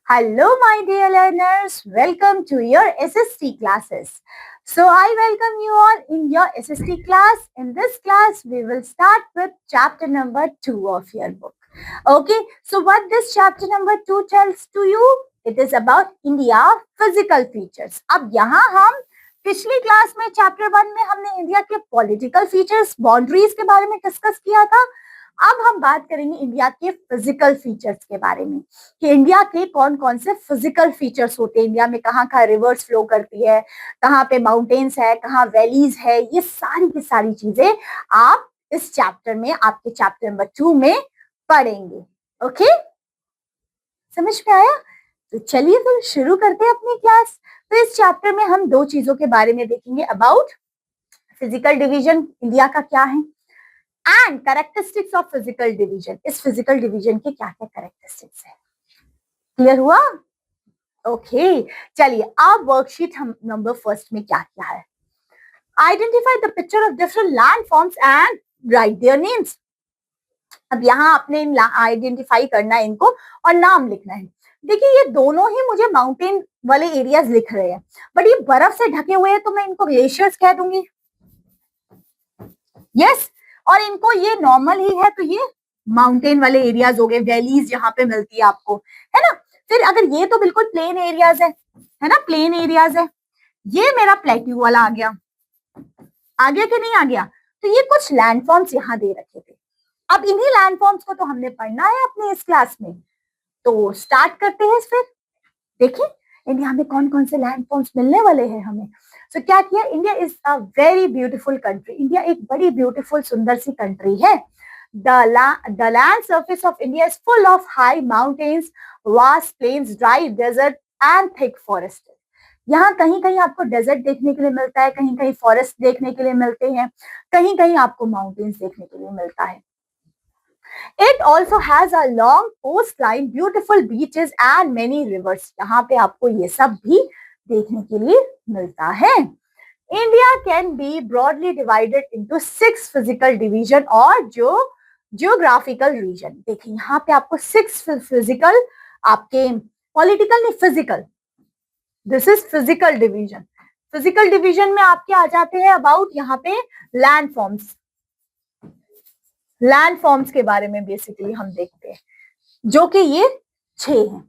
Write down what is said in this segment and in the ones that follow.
Hello, my dear learners. Welcome to your SST classes. So, I welcome you all in your SST class. In this class, we will start with chapter number 2 of your book. Okay, so what this chapter number 2 tells to you? It is about India physical features. अब यहाँ हम पिछली class में chapter 1 में हमने India के political features, boundaries के बारे में डिस्कस किया था. अब हम बात करेंगे इंडिया के फिजिकल फीचर्स के बारे में कि इंडिया के कौन कौन से फिजिकल फीचर्स होते हैं, इंडिया में कहाँ कहाँ रिवर्स फ्लो करती है, कहाँ पे माउंटेन्स है, कहाँ वैलीज है, ये सारी की सारी चीजें आप इस चैप्टर में, आपके चैप्टर नंबर 2 में पढ़ेंगे. ओके, समझ में आया? तो चलिए फिर शुरू करते हैं अपनी क्लास. तो इस चैप्टर में हम दो चीजों के बारे में देखेंगे. अबाउट फिजिकल डिवीजन इंडिया का क्या है and characteristics of physical division. इस फिजिकल डिवीजन के क्या क्या कैरेक्टरिस्टिक्स है. क्लियर हुआ? ओके, चलिए अब वर्कशीट हम नंबर फर्स्ट में क्या क्या है. Identify the picture of different land forms and right their names. अब यहाँ आपने आइडेंटिफाई करना है इनको और नाम लिखना है. देखिए ये दोनों ही मुझे माउंटेन वाले एरियाज लिख रहे हैं, बट ये बर्फ से ढके हुए हैं तो मैं इनको ग्लेशियर्स कह दूंगी. यस, और इनको ये नॉर्मल ही है तो ये माउंटेन वाले एरियाज हो गए, वैलीज यहाँ पे मिलती है आपको, है ना. फिर अगर ये तो बिल्कुल प्लेन एरियाज है ना, प्लेन एरियाज है. ये मेरा प्लेट्यू वाला आ गया कि नहीं आ गया. तो ये कुछ लैंडफॉर्म्स यहाँ दे रखे थे. अब इन्हीं लैंडफॉर्म्स को तो हमने पढ़ना है अपने इस क्लास में. तो स्टार्ट करते हैं फिर. देखिए इंडिया में कौन कौन से लैंडफॉर्म्स मिलने वाले हैं हमें. तो क्या किया, India is a very beautiful country. India एक बड़ी ब्यूटीफुल सुंदर सी कंट्री है. The land surface of India is full of high mountains, vast plains, dry desert and thick forest. यहाँ कहीं कहीं आपको डेजर्ट देखने के लिए मिलता है, कहीं कहीं फॉरेस्ट देखने के लिए मिलते हैं, कहीं कहीं आपको माउंटेन्स देखने के लिए मिलता है. It also has a long coastline, beautiful beaches and many rivers. यहाँ पे आपको ये सब भी देखने के लिए मिलता है. India can be broadly divided into 6 physical division और जो geographical region. देखिए यहाँ पे आपको 6 physical, आपके political नहीं, physical. This is physical division. Physical division में आपके आ जाते हैं अबाउट यहाँ पे landforms. लैंडफॉर्म्स के बारे में बेसिकली हम देखते हैं, जो कि ये 6 हैं.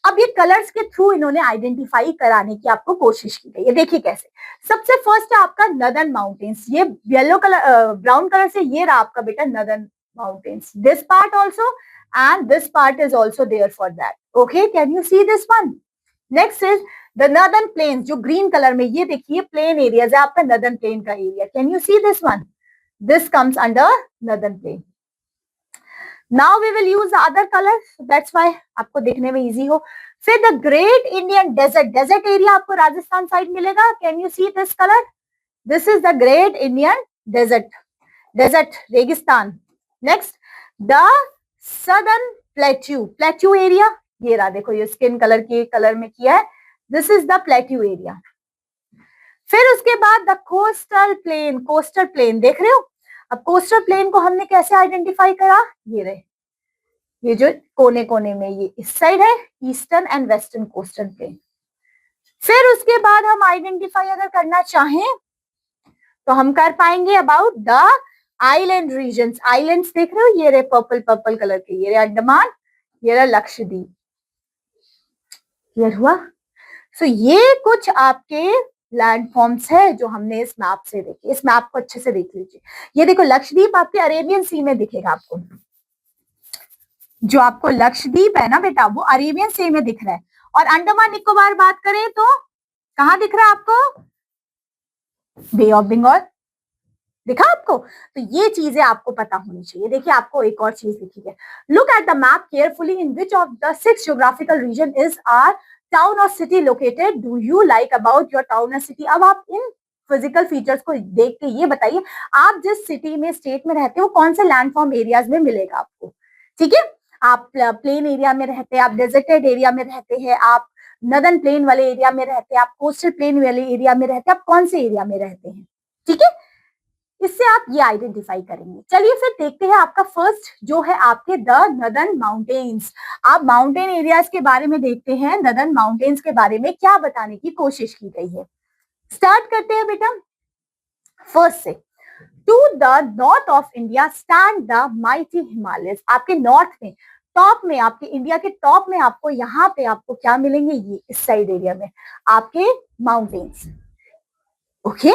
अब ये कलर्स के थ्रू इन्होंने आइडेंटिफाई कराने की आपको कोशिश की गई है. देखिए कैसे. सबसे फर्स्ट है आपका नदर्न माउंटेन्स. ये येलो कलर, ब्राउन कलर से ये रहा आपका बेटा northern mountains. This part also and this part is also there for that. Okay, can you see this one. Next is the northern plains, जो green colour में, ये देखिए प्लेन एरियाज है आपका नदर्न प्लेन का area. Can you see this one. This comes under northern plain. Now we will use the other color. That's why आपको देखने में easy हो. फिर the Great Indian Desert. Desert area आपको Rajasthan side मिलेगा. Can you see this color? This is the Great Indian Desert. Desert, रेगिस्तान. Next, the Southern Plateau. Plateau area ये रहा, देखो ये स्किन कलर के कलर में किया है. This is the Plateau area. फिर उसके बाद the coastal plain. Coastal plain देख रहे हो. अब कोस्टल प्लेन को हमने कैसे आइडेंटिफाई करा, ये रहे, ये जो कोने कोने में, ये इस साइड है eastern and western coastal plain. फिर उसके बाद हम आइडेंटिफाई अगर करना चाहें तो हम कर पाएंगे about the island regions. Islands देख रहे हो, ये रहे पर्पल पर्पल कलर के, ये रहे अंडमान, ये रहा लक्षद्वीप. क्लियर हुआ. सो ये कुछ आपके लैंडफॉर्म्स है जो हमने इस मैप से देखे. इस मैप को अच्छे से देख लीजिए. ये देखो लक्षद्वीप आपके अरेबियन सी में दिखेगा आपको. जो आपको लक्षद्वीप है ना बेटा, वो अरेबियन सी में दिख रहा है. और अंडमान निकोबार बात करें तो कहाँ दिख रहा है आपको, बे ऑफ बंगाल दिखा आपको. तो ये चीजें आपको पता होनी चाहिए. देखिए आपको एक और चीज लिखी है. Look at the map carefully. In which of the 6 geographical region is are town और city located. Do you like about your town और सिटी. अब आप इन फिजिकल फीचर्स को देख के ये बताइए, आप जिस सिटी में, स्टेट में रहते हो, कौन से लैंडफॉर्म एरियाज में मिलेगा आपको. ठीक है, आप प्लेन एरिया में रहते हैं, आप डेजर्टेड एरिया में रहते हैं, आप नदर्न प्लेन वाले एरिया में रहते हैं, आप कोस्टल प्लेन वाले एरिया में रहते हैं, आप कौन से एरिया में रहते हैं. ठीक है, इससे आप ये आइडेंटिफाई करेंगे। चलिए फिर देखते हैं आपका फर्स्ट जो है आपके द नदर्न माउंटेन्स। आप माउंटेन एरियाज के बारे में देखते हैं, नदर्न माउंटेन्स के बारे में क्या बताने की कोशिश की गई है। स्टार्ट करते हैं बेटा फर्स्ट से। To the north of India stand the mighty Himalayas. आपके नॉर्थ में, टॉप में, आपके इंडिया के टॉप में आपको यहाँ पे आपको क्या मिलेंगे, ये इस साइड एरिया में आपके माउंटेन्स। ओके,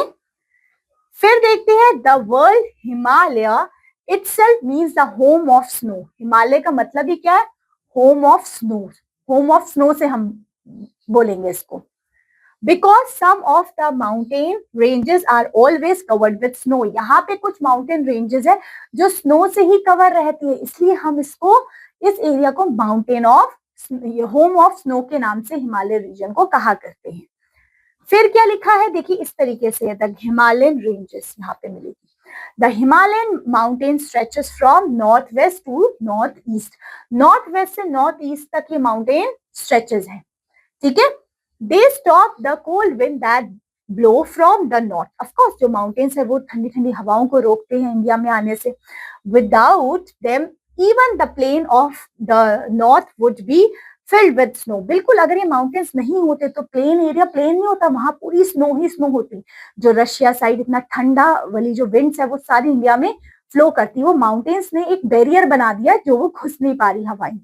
फिर देखते हैं the world Himalaya itself means the home of snow. Himalaya का मतलब ही क्या है, home of snow. Home of snow से हम बोलेंगे इसको। Because some of the mountain ranges are always covered with snow. यहाँ पे कुछ माउंटेन रेंजेस है जो स्नो से ही कवर रहती है, इसलिए हम इसको, इस एरिया को mountain of, home of snow के नाम से हिमालय रीजन को कहा करते हैं। फिर क्या लिखा है देखिए इस तरीके से, द हिमालयन रेंजेस यहाँ पे मिलेगी। The Himalayan mountain stretches from north west to north east. North west से नॉर्थ ईस्ट तक ये माउंटेन स्ट्रेचेस है, ठीक है। They stop the cold wind that blow from the north. Of course जो माउंटेन्स है वो ठंडी ठंडी हवाओं को रोकते हैं इंडिया में आने से। Without them even the plain of the north would be filled with snow. बिल्कुल अगर ये माउंटेन्स नहीं होते तो प्लेन एरिया प्लेन नहीं होता, वहां पूरी स्नो ही स्नो होती। जो रशिया साइड इतना ठंडा वाली जो विंड्स है वो सारी इंडिया में फ्लो करती है, वो माउंटेन्स ने एक बैरियर बना दिया जो वो घुस नहीं पा रही हवाएं।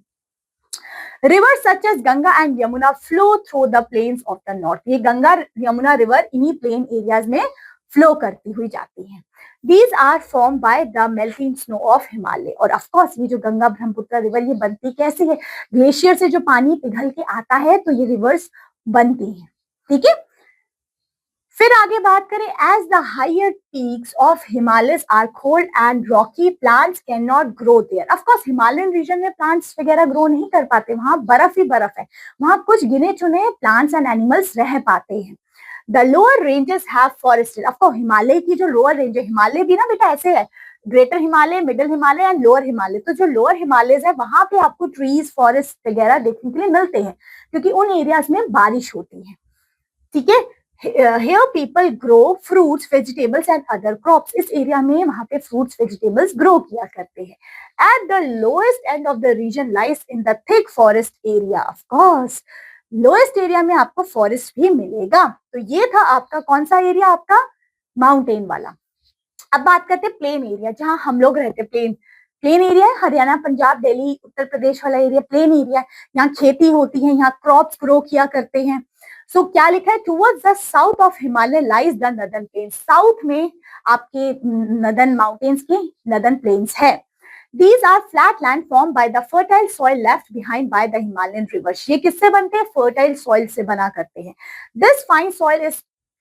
River such as Ganga and Yamuna flow through the plains of the north. ये गंगा यमुना रिवर इन्हीं प्लेन एरियाज में फ्लो करती हुई जाती है। These are formed by the melting snow of Himalaya। और ऑफकोर्स ये जो गंगा ब्रह्मपुत्र रिवर ये बनती कैसे है, ग्लेशियर से जो पानी पिघल के आता है तो ये रिवर्स बनती है, ठीक है। फिर आगे बात करें, as the higher peaks of Himalayas are cold and rocky plants can not grow there. Of course Himalayan region में प्लांट्स वगैरह ग्रो नहीं कर पाते, वहां बर्फ ही बर्फ है, वहां कुछ गिने चुने प्लांट्स एंड एनिमल्स रह पाते हैं। The lower ranges have forested. Of course Himalaya की जो लोअर रेंज है, हिमालय भी ना बेटा ऐसे है, greater Himalaya, middle Himalaya and lower Himalaya. तो जो लोअर हिमालय है वहां पे आपको ट्रीज फॉरेस्ट वगैरह देखने के लिए मिलते हैं क्योंकि उन एरियाज में बारिश होती है, ठीक है। Here people grow fruits, vegetables and other crops। इस एरिया में वहां पे fruits, vegetables grow किया करते हैं। At the lowest end of the region lies in the thick forest area। Of course, lowest area में आपको forest भी मिलेगा। तो ये था आपका कौन सा एरिया, आपका माउंटेन वाला। अब बात करते हैं प्लेन एरिया, जहां हम लोग रहते हैं। प्लेन एरिया है, हरियाणा, पंजाब, दिल्ली, उत्तर प्रदेश वाला एरिया प्लेन एरिया है। यहाँ खेती होती है, यहाँ क्रॉप्स ग्रो किया करते हैं। सो क्या लिखा है, towards the south of Himalaya lies the northern plains. South में आपके नदर्न माउंटेन्स के नदर्न प्लेन्स है। These are flat land formed by the fertile soil left behind by the Himalayan rivers। ये किससे बनते हैं, fertile soil से बना करते हैं। This fine soil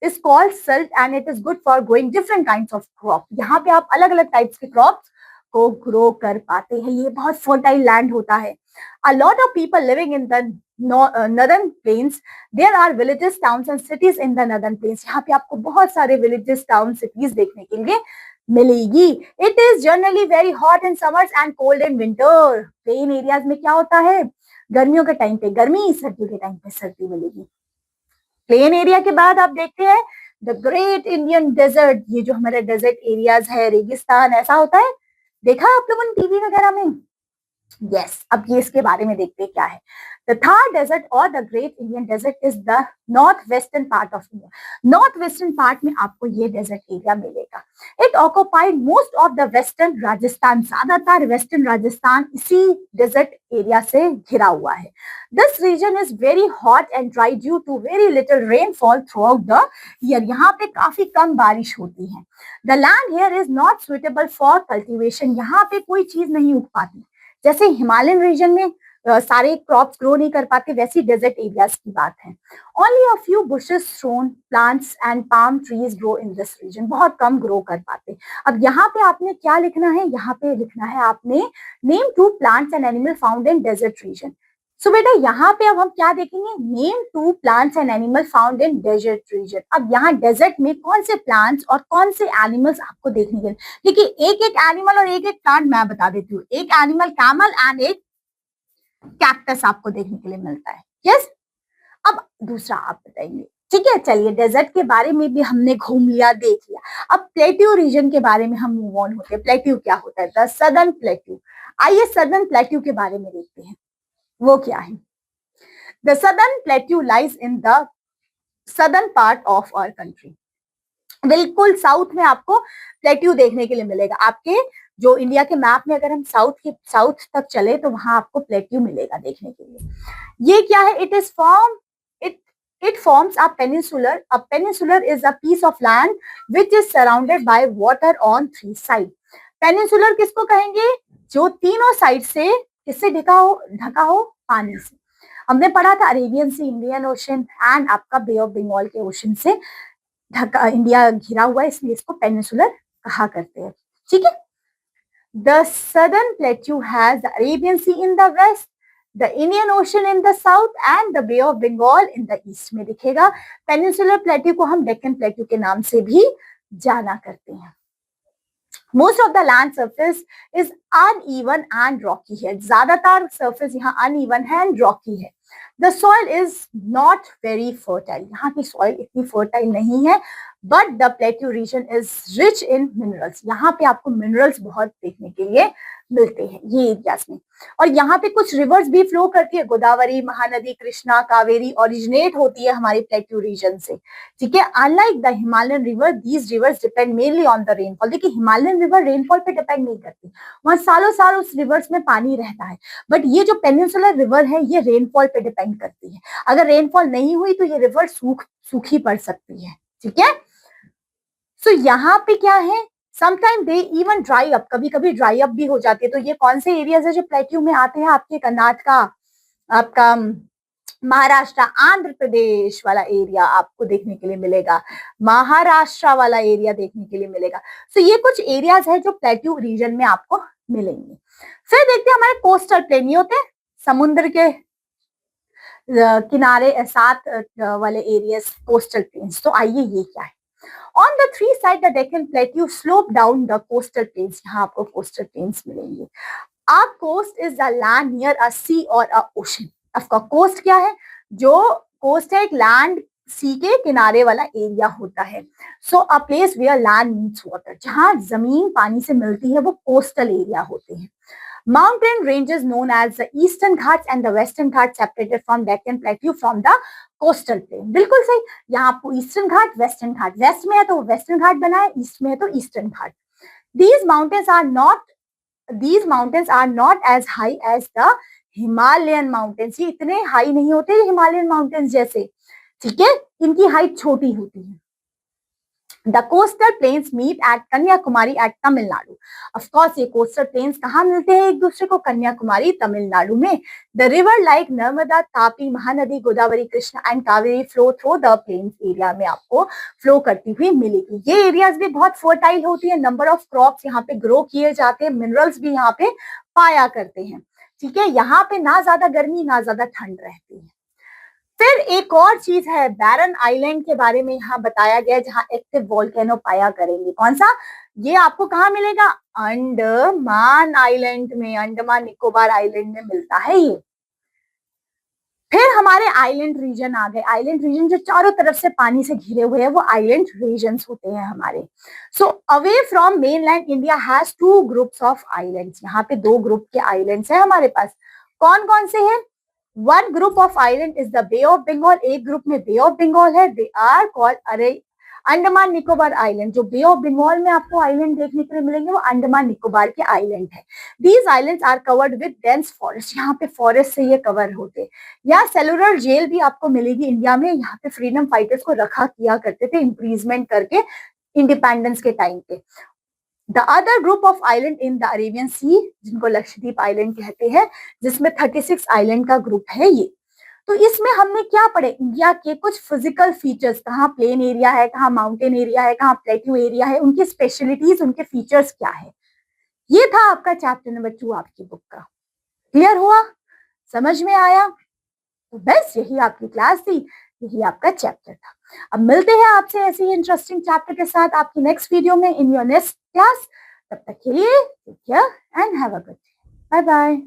is called silt and it is good for growing different kinds of crop। यहाँ पे आप अलग अलग टाइप्स के क्रॉप्स को ग्रो कर पाते हैं, ये बहुत फर्टाइल लैंड होता है। A lot of people living in the northern plains, there are villages, towns and cities in the northern plains। यहाँ पे आपको बहुत सारे villages, towns, cities देखने के लिए मिलेगी। It is generally very hot in summers and cold in winter। Plane areas में क्या होता है, गर्मियों के टाइम पे गर्मी, सर्दियों के टाइम पे सर्दी मिलेगी। प्लेन एरिया के बाद आप देखते हैं द ग्रेट इंडियन डेजर्ट। ये जो हमारे डेजर्ट एरियाज है, रेगिस्तान ऐसा होता है, देखा आप लोगों ने टीवी वगैरह में। यस, अब ये इसके बारे में देखते हैं क्या है। द थार डेजर्ट और the great Indian desert is the north western part of India. North western part में आपको ये डेजर्ट एरिया मिलेगा। It occupied most of the western Rajasthan. ज्यादातर वेस्टर्न राजस्थान इसी डेजर्ट एरिया से घिरा हुआ है। This region is very hot and dry due to very little rainfall throughout the year. यहाँ पे काफी कम बारिश होती है। The land here is not suitable for cultivation. यहाँ पे कोई चीज नहीं उग पाती, जैसे हिमालयन रीजन में सारे क्रॉप्स ग्रो नहीं कर पाते, वैसी डेजर्ट एरियाज की बात है। Only a few bushes, thrown plants and palm trees grow in this region. बहुत कम ग्रो कर पाते। अब यहाँ पे आपने क्या लिखना है, यहाँ पे लिखना है आपने name 2 plants and animal found in desert region. So बेटा यहाँ पे अब हम क्या देखेंगे, name 2 plants and animal found in desert region. अब यहाँ डेजर्ट में कौन से प्लांट्स और कौन से एनिमल्स आपको देखने के लिए, देखिए एक एक एनिमल और एक एक प्लांट मैं बता देती हूँ। एक एनिमल कैमल एंड एक कैक्टस आपको देखने के लिए मिलता है। यस, अब दूसरा आप बताएंगे। ठीक है, चलिए डेजर्ट के बारे में भी हमने घूम लिया, देख लिया। अब प्लेट्यू रीजन के बारे में हम मूव ऑन होते हैं। प्लेट्यू क्या होता है? The southern plateau. आइए सदर्न प्लेट्यू के बारे में देखते हैं, वो क्या है। The southern plateau lies in the southern part of our country. बिल्कुल साउथ में आपको प्लेट्यू देखने के लिए मिलेगा। आपके जो इंडिया के मैप में अगर हम साउथ तक चले तो वहां आपको प्लेट्यू मिलेगा देखने के लिए। ये क्या है? It is form it forms a peninsular. A peninsular is a piece of land which is surrounded by water on three sides. Peninsular किसको कहेंगे? जो तीनों साइड से किससे ढका हो? पानी से। हमने पढ़ा था Arabian sea, Indian ocean and आपका बे ऑफ बंगाल के ओशन से ढका इंडिया घिरा हुआ है, इसलिए इसको पेनिसुलर कहा करते हैं। ठीक है। The southern plateau has the Arabian Sea in the west, the Indian Ocean in the south and the Bay of Bengal in the east में दिखेगा। पेनिसुलर प्लेट्यू को हम डेक्कन प्लेट्यू के नाम से भी जाना करते हैं। Most of the land surface is uneven and rocky है। ज्यादातर surface यहाँ uneven है and rocky है। The soil is not very fertile। यहाँ की soil इतनी fertile नहीं है, but the plateau region is rich in minerals। यहाँ पे आपको minerals बहुत देखने के लिए मिलते हैं ये एरियाज में। और यहाँ पे कुछ रिवर्स भी फ्लो करती है, गोदावरी, महानदी, कृष्णा, कावेरी ओरिजिनेट होती है हमारी प्लेट्यू रीजन से। ठीक है। Unlike the Himalayan river, these rivers depend mainly on the rainfall. देखिए हिमालयन रिवर रेनफॉल पे डिपेंड नहीं करती, वहां सालों साल उस रिवर्स में पानी रहता है। बट ये जो पेनिनसुलर रिवर है ये रेनफॉल पे डिपेंड करती है। अगर रेनफॉल नहीं हुई तो ये रिवर सूखी पड़ सकती है। ठीक है। सो यहाँ पे क्या है, sometime they even dry up, कभी कभी ड्राई अप भी हो जाती है। तो ये कौन से एरियाज है जो प्लेट्यू में आते हैं? आपके कर्नाटका, आपका महाराष्ट्र, आंध्र प्रदेश वाला एरिया आपको देखने के लिए मिलेगा, महाराष्ट्र वाला एरिया देखने के लिए मिलेगा। तो ये कुछ एरियाज है जो प्लेट्यू रीजन में आपको मिलेंगे। फिर देखते हैं हमारे कोस्टल प्लेन, ये होते हैं समुद्र के किनारे साथ वाले एरियाज, कोस्टल प्लेन्स। तो आइए ये क्या है। On the three side the Deccan Plateau slope down the coastal plains। यहाँ आपको coastal plains मिलेंगे। A coast is a land near a sea or a ocean। आपका coast क्या है? जो coast है एक land सी के किनारे वाला एरिया होता है। So a place where land meets water। जहाँ जमीन पानी से मिलती है वो coastal एरिया होते हैं। Mountain ranges known as the Eastern Ghats and the Western Ghats separated from Deccan Plateau from the coastal plain। बिल्कुल सही। यहाँ आपको ईस्टर्न घाट, वेस्टर्न घाट, वेस्ट में है तो वेस्टर्न घाट बना है, ईस्ट में है तो eastern Ghat. These mountains are not as high as the Himalayan mountains। ये इतने हाई नहीं होते हिमालयन माउंटेन्स जैसे। ठीक है, इनकी हाइट छोटी होती है। The coastal plains meet at Kanyakumari at Tamil Nadu. Of course ये coastal plains कहाँ मिलते हैं एक दूसरे को? कन्याकुमारी, तमिलनाडु में। The river like Narmada, Tapi, Mahanadi, Godavari, Krishna and Kaveri flow through the plains area में आपको फ्लो करती हुई मिलेगी। ये एरियाज भी बहुत फर्टाइल होती है, नंबर ऑफ क्रॉप्स यहाँ पे ग्रो किए जाते हैं, मिनरल्स भी यहाँ पे पाया करते हैं। ठीक है। यहाँ पे ना ज्यादा गर्मी ना ज्यादा ठंड रहती है। फिर एक और चीज है, बैरन आइलैंड के बारे में यहाँ बताया गया है जहाँ एक्टिव वोल्केनो पाया करेंगे। कौन सा? ये आपको कहाँ मिलेगा? अंडमान आइलैंड में, अंडमान निकोबार आइलैंड में मिलता है ये। फिर हमारे आइलैंड रीजन आ गए। आइलैंड रीजन जो चारों तरफ से पानी से घिरे हुए हैं वो आइलैंड रीजन्स होते हैं हमारे। So away from mainland India has two groups of islands. यहाँ पे दो ग्रुप के आइलैंड्स है हमारे पास। कौन कौन से हैं? One group of island is the Bay of Bengal। एक ग्रुप में Bay of Bengal है। They are called Andaman Nicobar island. जो Bay of Bengal में आपको आइलैंड देखने के लिए मिलेंगे वो अंडमान निकोबार के आइलैंड है। These islands are covered with dense forest। यहाँ पे फॉरेस्ट से ये कवर होते। यहाँ सेलुलर जेल भी आपको मिलेगी इंडिया में। यहाँ पे फ्रीडम फाइटर्स को रखा किया करते थे इम्प्रीजमेंट करके इंडिपेंडेंस के टाइम पे। The other group of island in the Arabian Sea, जिनको लक्षद्वीप आइलैंड कहते हैं, जिसमें 36 आइलैंड का ग्रुप है ये। तो इसमें हमने क्या पढ़े? इंडिया के कुछ फिजिकल फीचर्स, कहाँ प्लेन एरिया है, कहाँ माउंटेन एरिया है, कहाँ प्लेट्यू एरिया है, उनकी स्पेशलिटीज, उनके फीचर्स क्या है। ये था आपका चैप्टर नंबर 2 आपकी बुक का। क्लियर हुआ? समझ में आया? तो बस यही आपकी क्लास थी, यही आपका चैप्टर था। अब मिलते हैं आपसे ऐसे ही इंटरेस्टिंग चैप्टर के साथ आपकी नेक्स्ट वीडियो में इन योर नेक्स्ट क्लास। तब तक के लिए take care and have a good day. Bye bye.